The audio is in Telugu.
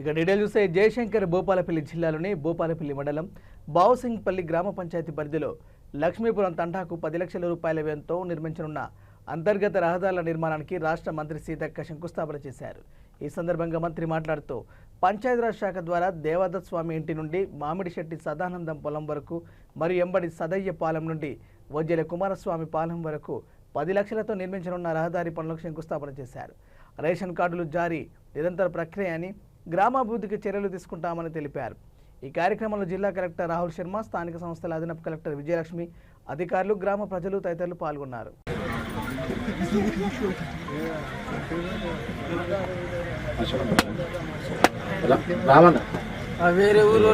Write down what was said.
ఇక డీటెయిల్ చూస్తే జయశంకర్ భూపాలపల్లి జిల్లాలోని భూపాలపల్లి మండలం బావుసింగ్పల్లి గ్రామ పంచాయతీ పరిధిలో లక్ష్మీపురం తండాకు 10 లక్షల రూపాయల వ్యయంతో నిర్మించనున్న అంతర్గత రహదారుల నిర్మాణానికి రాష్ట్ర మంత్రి సీతక్క శంకుస్థాపన చేశారు. ఈ సందర్భంగా మంత్రి మాట్లాడుతూ పంచాయతీరాజ్ శాఖ ద్వారా దేవదత్ స్వామి ఇంటి నుండి మామిడిశెట్టి సదానందం పొలం వరకు మరియు ఎంబడి సదయ్య పాలెం నుండి వజ్జల కుమారస్వామి పాలెం వరకు 10 లక్షలతో నిర్మించనున్న రహదారి పనులకు శంకుస్థాపన చేశారు. రేషన్ కార్డులు జారీ నిరంతర ప్రక్రియ అని గ్రామాభివృద్ధికి చర్యలు తీసుకుంటామని తెలిపారు. ఈ కార్యక్రమంలో జిల్లా కలెక్టర్ రాహుల్ శర్మ, స్థానిక సంస్థల అదనపు కలెక్టర్ విజయలక్ష్మి, అధికారులు, గ్రామ ప్రజలు తదితరులు పాల్గొన్నారు. వేరే ఊళ్ళో